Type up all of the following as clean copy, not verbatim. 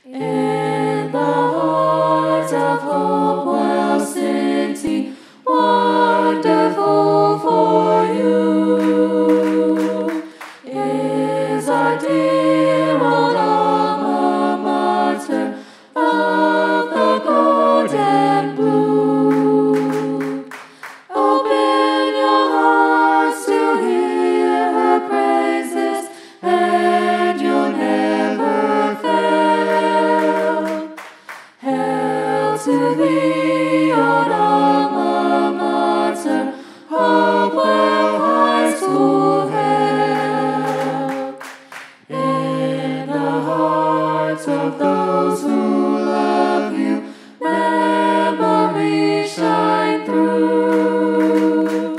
In the heart of Hopewell City, wonderful for you is our dear old alma mater of the gold and blue. Open your hearts to hear her praises, and you'll never fail. Hail to thee, old alma mater, Hopewell High School, hail. In the hearts of those who love you, memories shine through.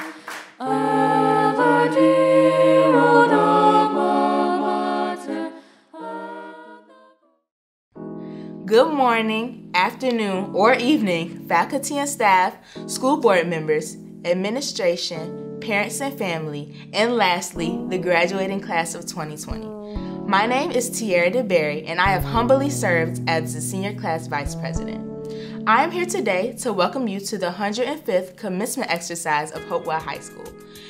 Of our dear old alma mater. Good morning, afternoon, or evening, faculty and staff, school board members, administration, parents and family, and lastly, the graduating class of 2020. My name is Tiara DeBerry, and I have humbly served as the senior class vice president. I am here today to welcome you to the 105th commencement exercise of Hopewell High School.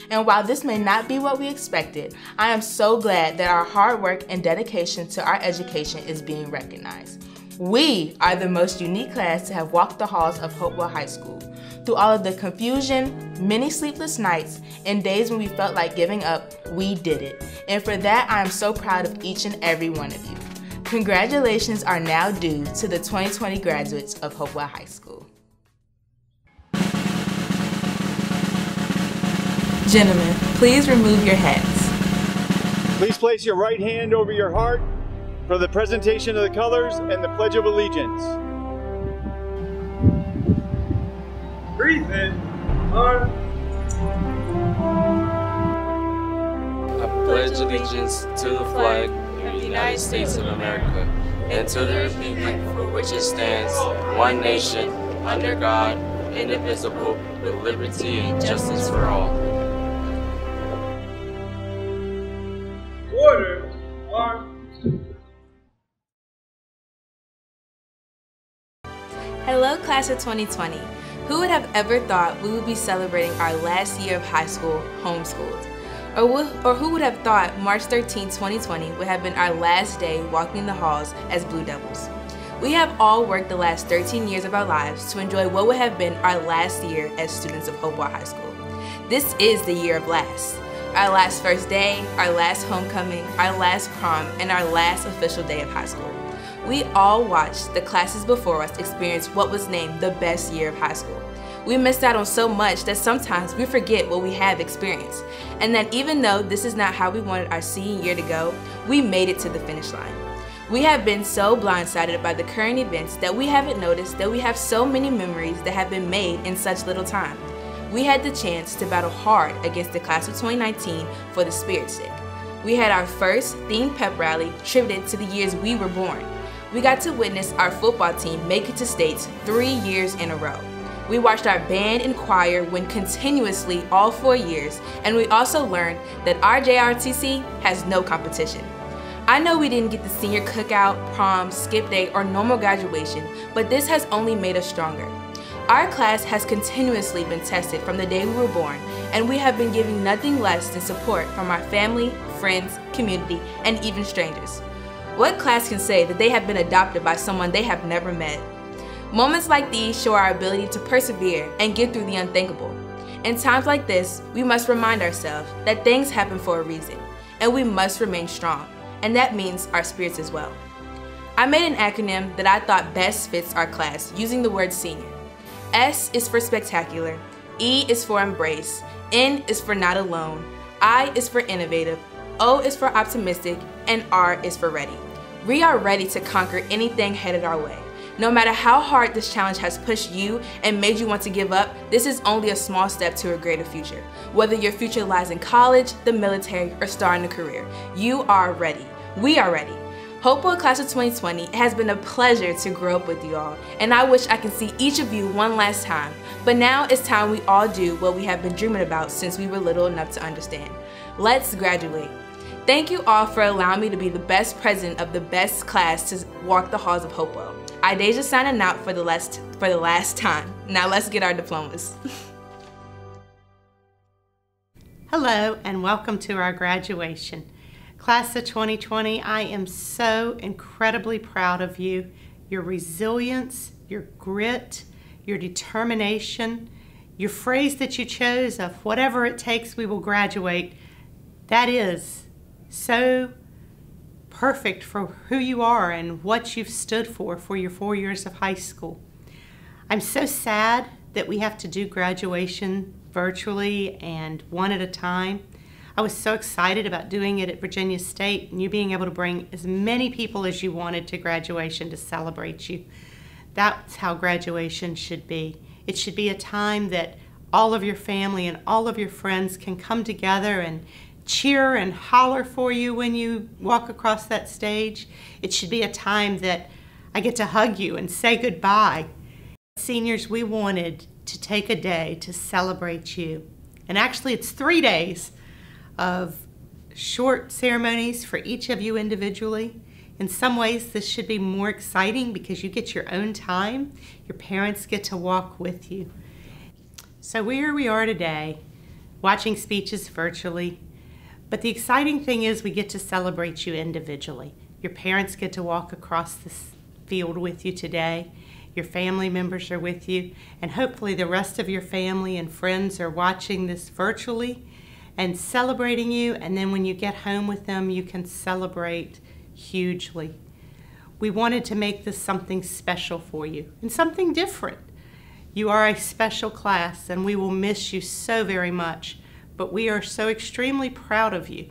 And while this may not be what we expected, I am so glad that our hard work and dedication to our education is being recognized. We are the most unique class to have walked the halls of Hopewell High School. Through all of the confusion, many sleepless nights, and days when we felt like giving up, we did it. And for that, I am so proud of each and every one of you. Congratulations are now due to the 2020 graduates of Hopewell High School. Gentlemen, please remove your hats. Please place your right hand over your heart for the presentation of the colors and the Pledge of Allegiance. Breathe in. On. I pledge allegiance to the flag of the United States of America and to the republic for which it stands, one nation, under God, indivisible, with liberty and justice for all. Order. On. Hello, class of 2020. Who would have ever thought we would be celebrating our last year of high school homeschooled? Or who would have thought March 13, 2020 would have been our last day walking the halls as Blue Devils? We have all worked the last 13 years of our lives to enjoy what would have been our last year as students of Hopewell High School. This is the year of last. Our last first day, our last homecoming, our last prom, and our last official day of high school. We all watched the classes before us experience what was named the best year of high school. We missed out on so much that sometimes we forget what we have experienced, and that even though this is not how we wanted our senior year to go, we made it to the finish line. We have been so blindsided by the current events that we haven't noticed that we have so many memories that have been made in such little time. We had the chance to battle hard against the class of 2019 for the Spirit Stick. We had our first themed pep rally tributed to the years we were born. We got to witness our football team make it to states 3 years in a row. We watched our band and choir win continuously all 4 years, and we also learned that our JRTC has no competition. I know we didn't get the senior cookout, prom, skip day, or normal graduation, but this has only made us stronger. Our class has continuously been tested from the day we were born, and we have been giving nothing less than support from our family, friends, community, and even strangers. What class can say that they have been adopted by someone they have never met? Moments like these show our ability to persevere and get through the unthinkable. In times like this, we must remind ourselves that things happen for a reason, and we must remain strong, and that means our spirits as well. I made an acronym that I thought best fits our class using the word senior. S is for spectacular, E is for embrace, N is for not alone, I is for innovative, O is for optimistic, and R is for ready. We are ready to conquer anything headed our way. No matter how hard this challenge has pushed you and made you want to give up, this is only a small step to a greater future. Whether your future lies in college, the military, or starting a career, you are ready. We are ready. Hopewell Class of 2020, it has been a pleasure to grow up with you all, and I wish I could see each of you one last time. But now it's time we all do what we have been dreaming about since we were little enough to understand. Let's graduate. Thank you all for allowing me to be the best president of the best class to walk the halls of Hopewell. Ideja signing out for the last time. Now let's get our diplomas. Hello and welcome to our graduation. Class of 2020, I am so incredibly proud of you. Your resilience, your grit, your determination, your phrase that you chose of whatever it takes we will graduate, that is so perfect for who you are and what you've stood for your 4 years of high school. I'm so sad that we have to do graduation virtually and one at a time. I was so excited about doing it at Virginia State and you being able to bring as many people as you wanted to graduation to celebrate you. That's how graduation should be. It should be a time that all of your family and all of your friends can come together and cheer and holler for you when you walk across that stage. It should be a time that I get to hug you and say goodbye. Seniors, we wanted to take a day to celebrate you. And actually it's 3 days of short ceremonies for each of you individually. In some ways this should be more exciting because you get your own time. Your parents get to walk with you. So here we are today, watching speeches virtually. But the exciting thing is we get to celebrate you individually. Your parents get to walk across this field with you today. Your family members are with you, and hopefully the rest of your family and friends are watching this virtually and celebrating you, and then when you get home with them, you can celebrate hugely. We wanted to make this something special for you and something different. You are a special class, and we will miss you so very much, but we are so extremely proud of you,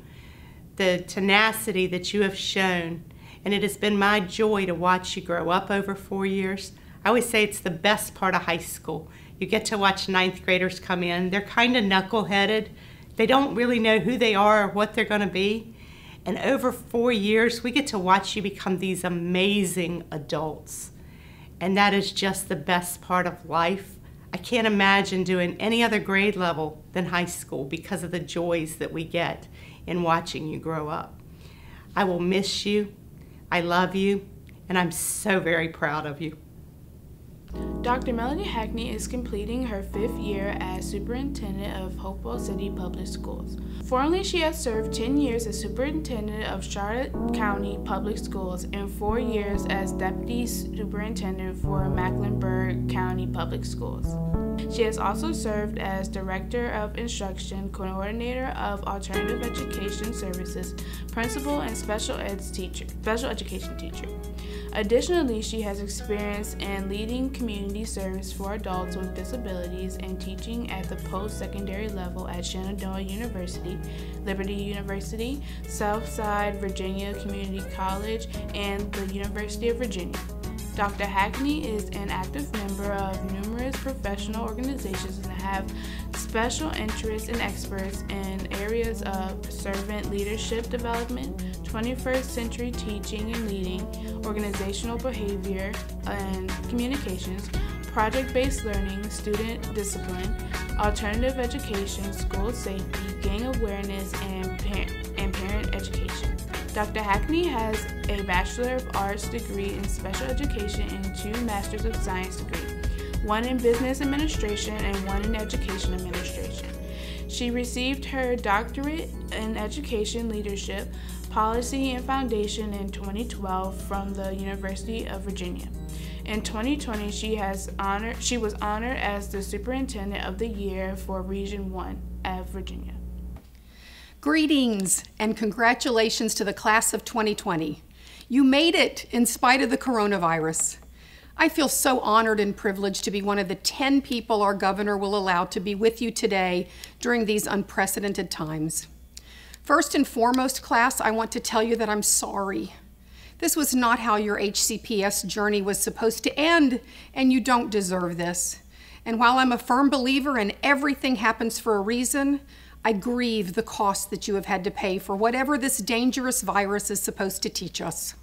the tenacity that you have shown, and it has been my joy to watch you grow up over 4 years. I always say it's the best part of high school. You get to watch 9th graders come in. They're kind of knuckleheaded. They don't really know who they are or what they're going to be. And over 4 years, we get to watch you become these amazing adults. And that is just the best part of life. I can't imagine doing any other grade level than high school because of the joys that we get in watching you grow up. I will miss you. I love you. And I'm so very proud of you. Dr. Melanie Hackney is completing her 5th year as Superintendent of Hopewell City Public Schools. Formerly, she has served 10 years as Superintendent of Charlotte County Public Schools and 4 years as Deputy Superintendent for Mecklenburg County Public Schools. She has also served as Director of Instruction, Coordinator of Alternative Education Services, Principal, and Special Education Teacher. Additionally, she has experience in leading community service for adults with disabilities and teaching at the post-secondary level at Shenandoah University, Liberty University, Southside Virginia Community College, and the University of Virginia. Dr. Hackney is an active member of numerous professional organizations and have special interests and experts in areas of servant leadership development, 21st century teaching and leading, organizational behavior and communications, project-based learning, student discipline, alternative education, school safety, gang awareness, and parent education. Dr. Hackney has a Bachelor of Arts degree in Special Education and 2 Masters of Science degrees, 1 in Business Administration and 1 in Education Administration. She received her doctorate in Education Leadership, Policy and Foundation in 2012 from the University of Virginia. In 2020, she was honored as the Superintendent of the Year for Region 1 of Virginia. Greetings and congratulations to the class of 2020. You made it in spite of the coronavirus. I feel so honored and privileged to be one of the 10 people our governor will allow to be with you today during these unprecedented times. First and foremost, class, I want to tell you that I'm sorry. This was not how your HCPS journey was supposed to end, and you don't deserve this. And while I'm a firm believer in everything happens for a reason, I grieve the cost that you have had to pay for whatever this dangerous virus is supposed to teach us.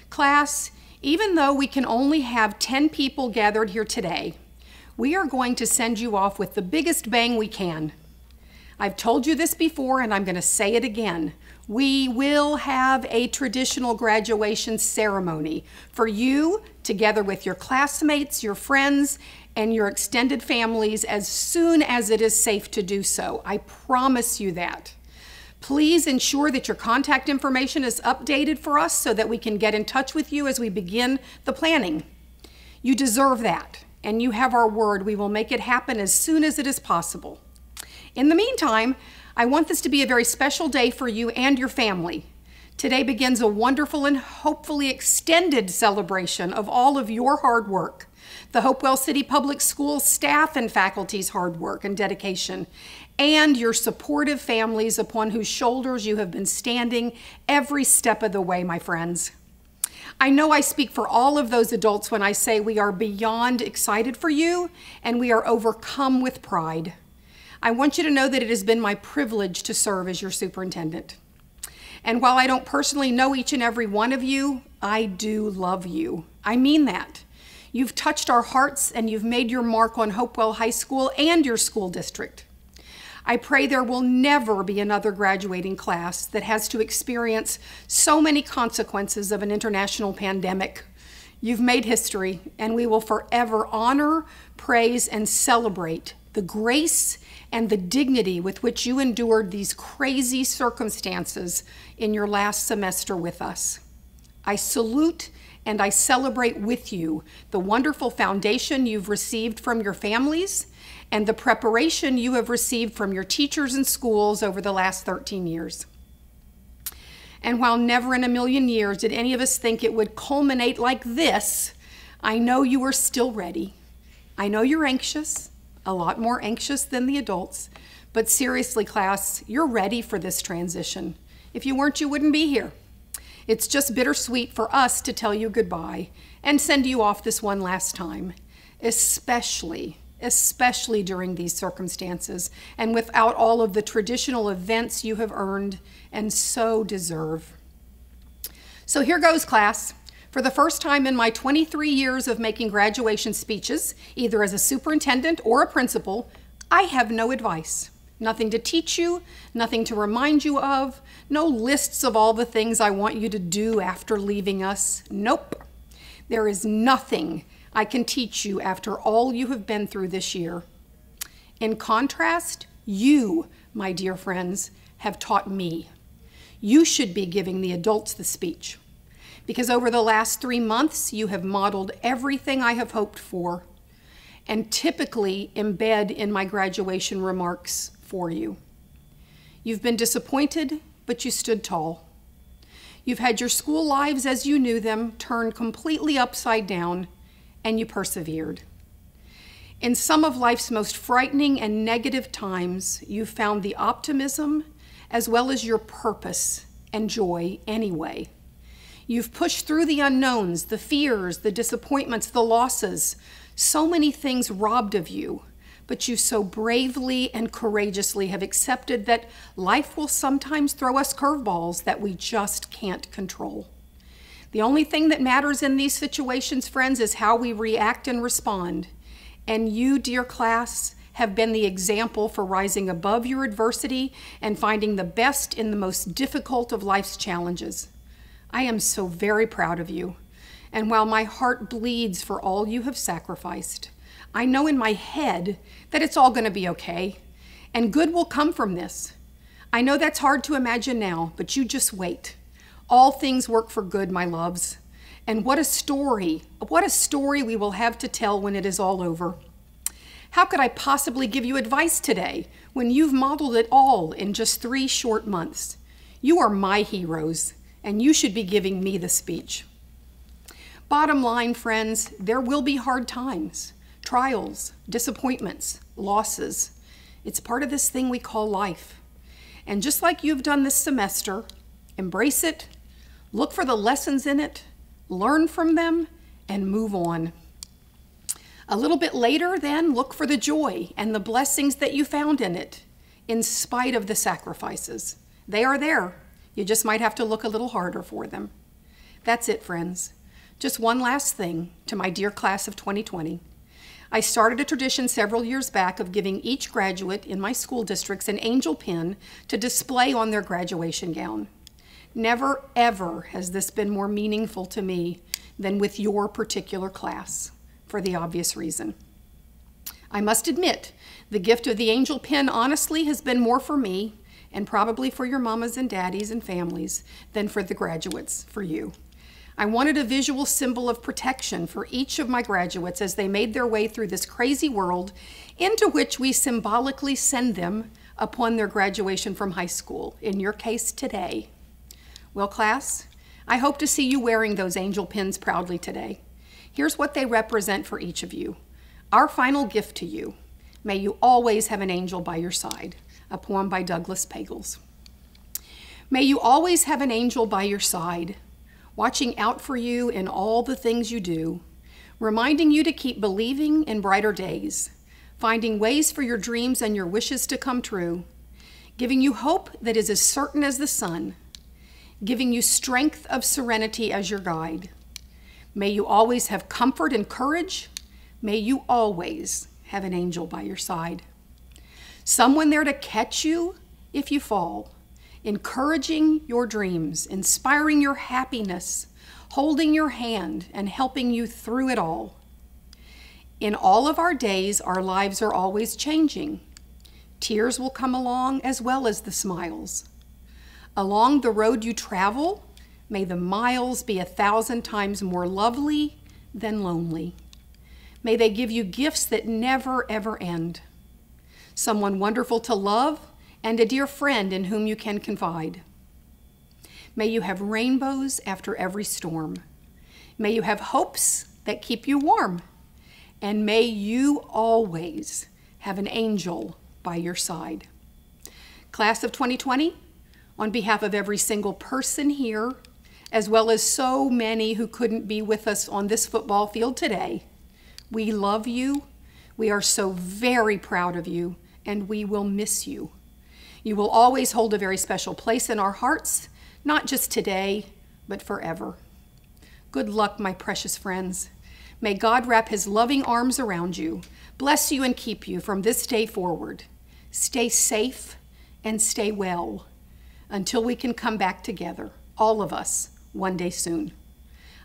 Class, even though we can only have 10 people gathered here today, we are going to send you off with the biggest bang we can. I've told you this before and I'm going to say it again. We will have a traditional graduation ceremony for you, together with your classmates, your friends, and your extended families as soon as it is safe to do so. I promise you that. Please ensure that your contact information is updated for us so that we can get in touch with you as we begin the planning. You deserve that, and you have our word. We will make it happen as soon as it is possible. In the meantime, I want this to be a very special day for you and your family. Today begins a wonderful and hopefully extended celebration of all of your hard work, the Hopewell City Public Schools staff and faculty's hard work and dedication, and your supportive families upon whose shoulders you have been standing every step of the way, my friends. I know I speak for all of those adults when I say we are beyond excited for you and we are overcome with pride. I want you to know that it has been my privilege to serve as your superintendent. And while I don't personally know each and every one of you, I do love you. I mean that. You've touched our hearts and you've made your mark on Hopewell High School and your school district. I pray there will never be another graduating class that has to experience so many consequences of an international pandemic. You've made history, and we will forever honor, praise, and celebrate the grace and the dignity with which you endured these crazy circumstances in your last semester with us. I salute and I celebrate with you the wonderful foundation you've received from your families and the preparation you have received from your teachers and schools over the last 13 years. And while never in a million years did any of us think it would culminate like this, I know you are still ready. I know you're anxious, a lot more anxious than the adults, but seriously, class, you're ready for this transition. If you weren't, you wouldn't be here. It's just bittersweet for us to tell you goodbye and send you off this one last time, especially during these circumstances and without all of the traditional events you have earned and so deserve. So here goes, class. For the first time in my 23 years of making graduation speeches, either as a superintendent or a principal, I have no advice. Nothing to teach you, nothing to remind you of, no lists of all the things I want you to do after leaving us. Nope. There is nothing I can teach you after all you have been through this year. In contrast, you, my dear friends, have taught me. You should be giving the adults the speech, because over the last 3 months, you have modeled everything I have hoped for and typically embed in my graduation remarks for you. You've been disappointed, but you stood tall. You've had your school lives as you knew them turned completely upside down, and you persevered. In some of life's most frightening and negative times, you found the optimism as well as your purpose and joy anyway. You've pushed through the unknowns, the fears, the disappointments, the losses, so many things robbed of you, but you so bravely and courageously have accepted that life will sometimes throw us curveballs that we just can't control. The only thing that matters in these situations, friends, is how we react and respond. And you, dear class, have been the example for rising above your adversity and finding the best in the most difficult of life's challenges. I am so very proud of you. And while my heart bleeds for all you have sacrificed, I know in my head that it's all going to be okay, and good will come from this. I know that's hard to imagine now, but you just wait. All things work for good, my loves. And what a story we will have to tell when it is all over. How could I possibly give you advice today when you've modeled it all in just 3 short months? You are my heroes, and you should be giving me the speech. Bottom line, friends, there will be hard times, trials, disappointments, losses. It's part of this thing we call life. And just like you've done this semester, embrace it, look for the lessons in it, learn from them, and move on. A little bit later, then, look for the joy and the blessings that you found in it, in spite of the sacrifices. They are there. You just might have to look a little harder for them. That's it, friends. Just one last thing to my dear class of 2020. I started a tradition several years back of giving each graduate in my school districts an angel pin to display on their graduation gown. Never, ever has this been more meaningful to me than with your particular class, for the obvious reason. I must admit, the gift of the angel pen honestly has been more for me, and probably for your mamas and daddies and families, than for the graduates, for you. I wanted a visual symbol of protection for each of my graduates as they made their way through this crazy world into which we symbolically send them upon their graduation from high school, in your case today. Well, class, I hope to see you wearing those angel pins proudly today. Here's what they represent for each of you. Our final gift to you: may you always have an angel by your side, a poem by Douglas Pagels. May you always have an angel by your side, watching out for you in all the things you do, reminding you to keep believing in brighter days, finding ways for your dreams and your wishes to come true, giving you hope that is as certain as the sun, giving you strength of serenity as your guide. May you always have comfort and courage. May you always have an angel by your side. Someone there to catch you if you fall, encouraging your dreams, inspiring your happiness, holding your hand and helping you through it all. In all of our days, our lives are always changing. Tears will come along as well as the smiles. Along the road you travel, may the miles be 1,000 times more lovely than lonely. May they give you gifts that never, ever end. Someone wonderful to love and a dear friend in whom you can confide. May you have rainbows after every storm. May you have hopes that keep you warm. And may you always have an angel by your side. Class of 2020, on behalf of every single person here, as well as so many who couldn't be with us on this football field today, we love you, we are so very proud of you, and we will miss you. You will always hold a very special place in our hearts, not just today, but forever. Good luck, my precious friends. May God wrap his loving arms around you, bless you and keep you from this day forward. Stay safe and stay well until we can come back together, all of us, one day soon.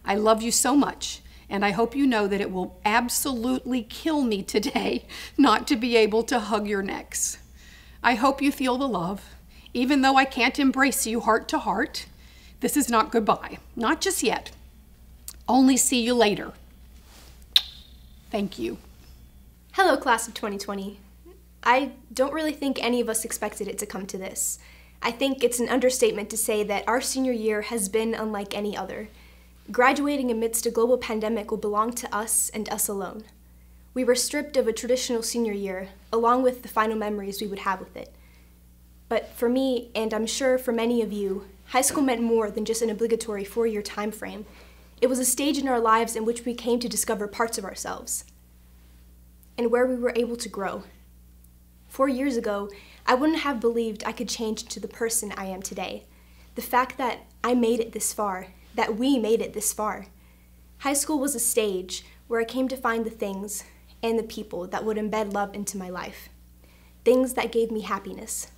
I love you so much, and I hope you know that it will absolutely kill me today not to be able to hug your necks. I hope you feel the love, even though I can't embrace you heart to heart. This is not goodbye, not just yet. Only see you later. Thank you. Hello, class of 2020. I don't really think any of us expected it to come to this. I think it's an understatement to say that our senior year has been unlike any other. Graduating amidst a global pandemic will belong to us and us alone. We were stripped of a traditional senior year, along with the final memories we would have with it. But for me, and I'm sure for many of you, high school meant more than just an obligatory 4-year time frame. It was a stage in our lives in which we came to discover parts of ourselves, and where we were able to grow. 4 years ago, I wouldn't have believed I could change into the person I am today. The fact that I made it this far, that we made it this far. High school was a stage where I came to find the things and the people that would embed love into my life. Things that gave me happiness.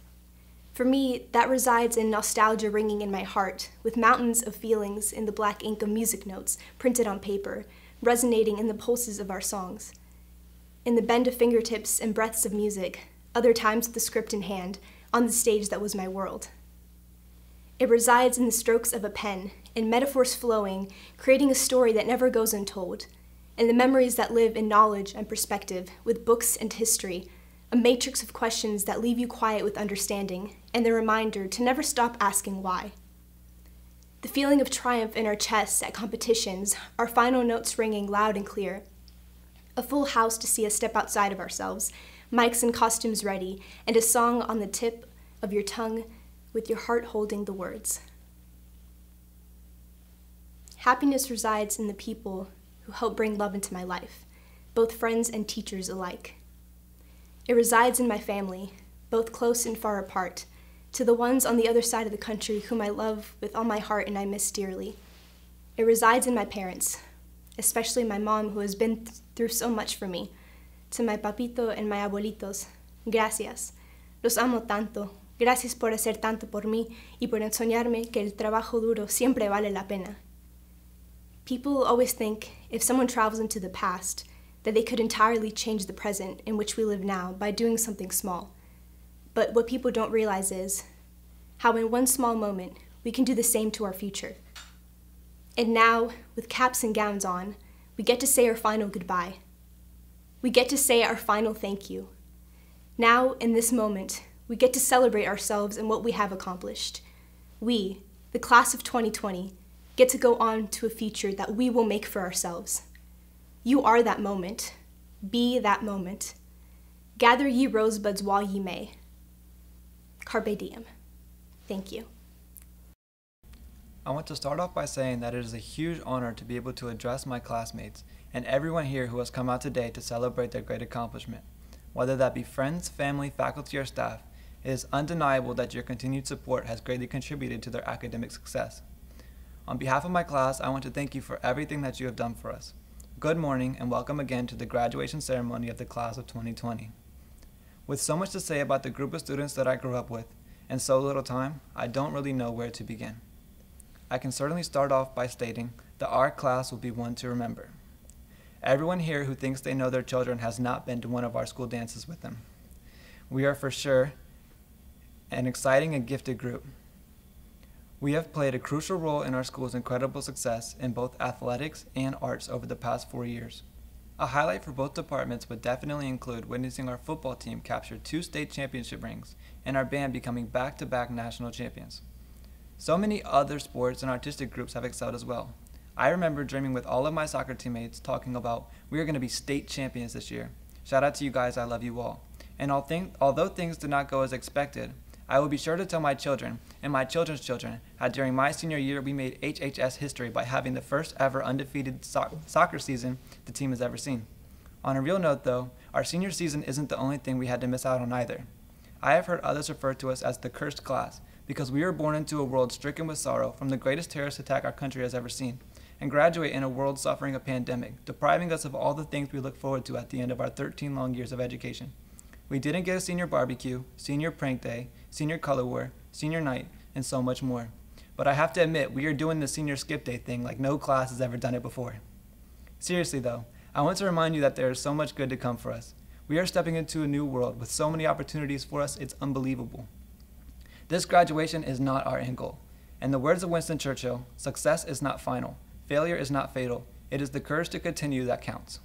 For me, that resides in nostalgia ringing in my heart, with mountains of feelings in the black ink of music notes printed on paper, resonating in the pulses of our songs. In the bend of fingertips and breaths of music, other times with the script in hand, on the stage that was my world. It resides in the strokes of a pen, in metaphors flowing, creating a story that never goes untold, and the memories that live in knowledge and perspective, with books and history, a matrix of questions that leave you quiet with understanding, and the reminder to never stop asking why. The feeling of triumph in our chests at competitions, our final notes ringing loud and clear. A full house to see us step outside of ourselves, mics and costumes ready, and a song on the tip of your tongue with your heart holding the words. Happiness resides in the people who help bring love into my life, both friends and teachers alike. It resides in my family, both close and far apart, to the ones on the other side of the country whom I love with all my heart and I miss dearly. It resides in my parents, especially my mom who has been through so much for me. To my papito and my abuelitos, gracias. Los amo tanto. Gracias por hacer tanto por mí y por enseñarme que el trabajo duro siempre vale la pena. People always think if someone travels into the past, that they could entirely change the present in which we live now by doing something small. But what people don't realize is how in one small moment we can do the same to our future. And now, with caps and gowns on, we get to say our final goodbye. We get to say our final thank you. Now, in this moment, we get to celebrate ourselves and what we have accomplished. We, the class of 2020, get to go on to a future that we will make for ourselves. You are that moment. Be that moment. Gather ye rosebuds while ye may. Carpe diem. Thank you. I want to start off by saying that it is a huge honor to be able to address my classmates and everyone here who has come out today to celebrate their great accomplishment. Whether that be friends, family, faculty, or staff, it is undeniable that your continued support has greatly contributed to their academic success. On behalf of my class, I want to thank you for everything that you have done for us. Good morning and welcome again to the graduation ceremony of the class of 2020. With so much to say about the group of students that I grew up with and so little time, I don't really know where to begin. I can certainly start off by stating that our class will be one to remember. Everyone here who thinks they know their children has not been to one of our school dances with them. We are for sure an exciting and gifted group. We have played a crucial role in our school's incredible success in both athletics and arts over the past 4 years. A highlight for both departments would definitely include witnessing our football team capture 2 state championship rings and our band becoming back-to-back national champions. So many other sports and artistic groups have excelled as well. I remember dreaming with all of my soccer teammates talking about we are going to be state champions this year. Shout out to you guys, I love you all. And although things did not go as expected, I will be sure to tell my children and my children's children how during my senior year we made HHS history by having the first ever undefeated soccer season the team has ever seen. On a real note though, our senior season isn't the only thing we had to miss out on either. I have heard others refer to us as the cursed class because we were born into a world stricken with sorrow from the greatest terrorist attack our country has ever seen and graduate in a world suffering a pandemic, depriving us of all the things we look forward to at the end of our 13 long years of education. We didn't get a senior barbecue, senior prank day, senior color war, senior night, and so much more. But I have to admit, we are doing the senior skip day thing like no class has ever done it before. Seriously though, I want to remind you that there is so much good to come for us. We are stepping into a new world with so many opportunities for us, it's unbelievable. This graduation is not our end goal. In the words of Winston Churchill, success is not final, failure is not fatal, it is the courage to continue that counts.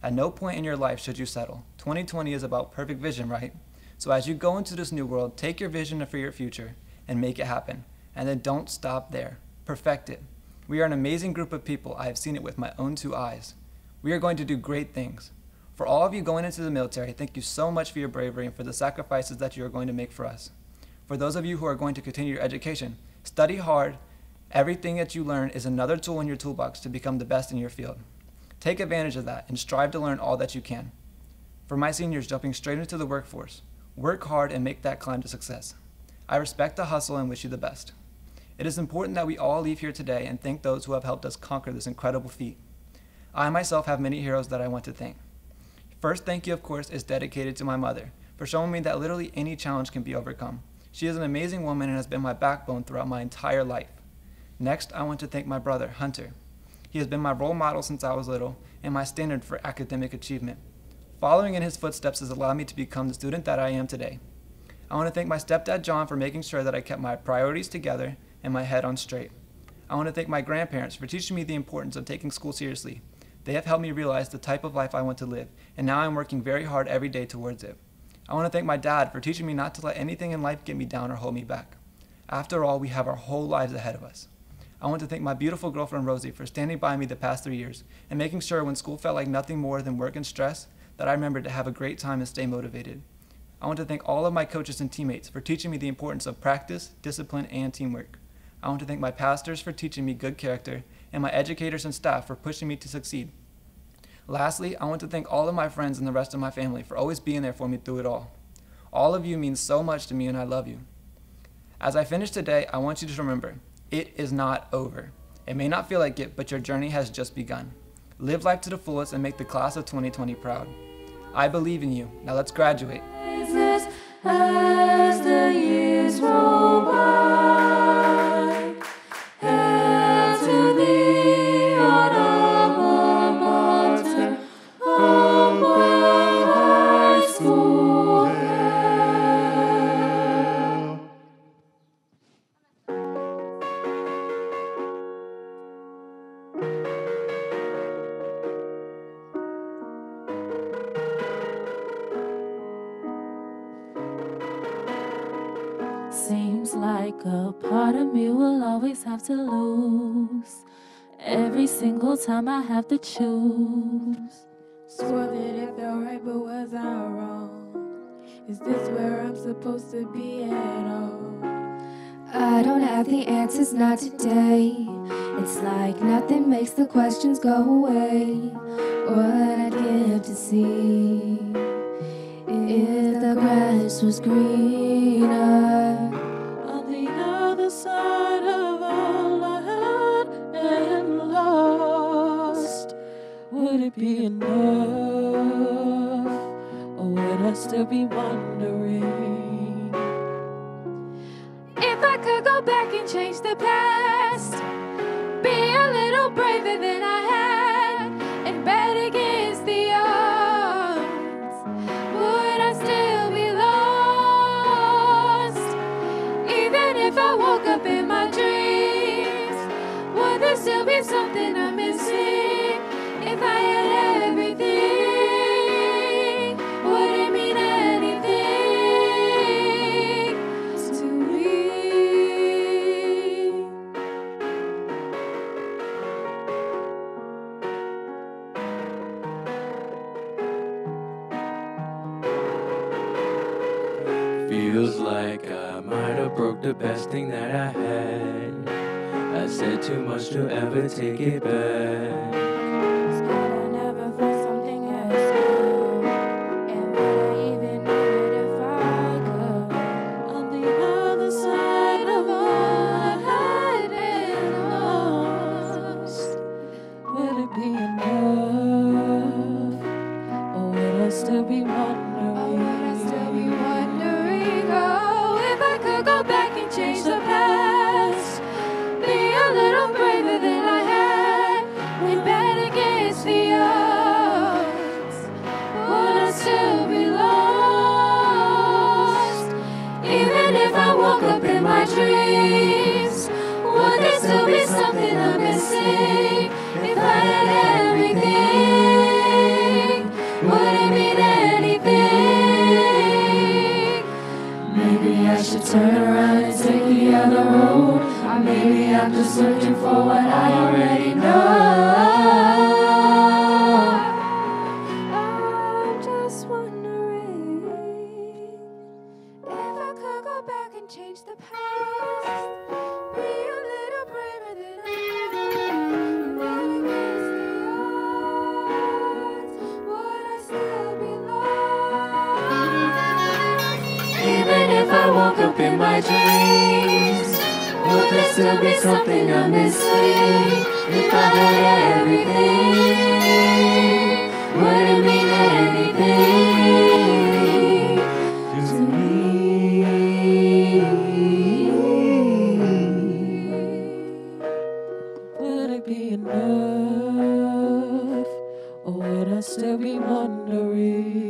At no point in your life should you settle. 2020 is about perfect vision, right? So as you go into this new world, take your vision for your future and make it happen. And then don't stop there. Perfect it. We are an amazing group of people. I have seen it with my own 2 eyes. We are going to do great things. For all of you going into the military, thank you so much for your bravery and for the sacrifices that you are going to make for us. For those of you who are going to continue your education, study hard. Everything that you learn is another tool in your toolbox to become the best in your field. Take advantage of that and strive to learn all that you can. For my seniors jumping straight into the workforce, work hard and make that climb to success. I respect the hustle and wish you the best. It is important that we all leave here today and thank those who have helped us conquer this incredible feat. I myself have many heroes that I want to thank. First thank you, of course, is dedicated to my mother for showing me that literally any challenge can be overcome. She is an amazing woman and has been my backbone throughout my entire life. Next, I want to thank my brother, Hunter. He has been my role model since I was little and my standard for academic achievement. Following in his footsteps has allowed me to become the student that I am today. I want to thank my stepdad, John, for making sure that I kept my priorities together and my head on straight. I want to thank my grandparents for teaching me the importance of taking school seriously. They have helped me realize the type of life I want to live, and now I'm working very hard every day towards it. I want to thank my dad for teaching me not to let anything in life get me down or hold me back. After all, we have our whole lives ahead of us. I want to thank my beautiful girlfriend Rosie for standing by me the past 3 years and making sure when school felt like nothing more than work and stress that I remembered to have a great time and stay motivated. I want to thank all of my coaches and teammates for teaching me the importance of practice, discipline, and teamwork. I want to thank my pastors for teaching me good character and my educators and staff for pushing me to succeed. Lastly, I want to thank all of my friends and the rest of my family for always being there for me through it all. All of you mean so much to me and I love you. As I finish today, I want you to remember, it is not over. It may not feel like it, but your journey has just begun. Live life to the fullest and make the class of 2020 proud. I believe in you. Now let's graduate. As the year back, a part of me will always have to lose. Every single time I have to choose. Swore that it felt right, but was I wrong? Is this where I'm supposed to be at all? I don't have the answers, not today. It's like nothing makes the questions go away. What I'd give to see if the grass was greener on the other side of all I had and lost. Would it be enough, or would I still be wondering if I could go back and change the past? Be a little braver than I had and bet against the odds. Would I still be lost? Even if I woke up in my dreams, would there still be something I'm missing? If I had everything, would it mean anything to me? Feels like I might have broke the best thing that I had. I said too much to ever take it back. Scared I never felt something as good. And would I even know it if I could? on the other side of all I had and lost. Will it be enough, or will I still be wondering? Oh, if I could go back and change the past, be a little braver than I had, and bet against the odds, would I still be lost? Even if I woke up in my dreams, would there still be something I'm missing? If I had everything, would it mean anything? Maybe I should turn around and take the other road. Or maybe I'm just searching for what I already know. I'm just wondering if I could go back and change the past, be a little braver than I am, bet against the odds, would I still be lost? Even if I woke up in my dreams, would there still be something I'm missing? If I had everything, would it mean anything to me? Would it be enough, or would I still be wondering?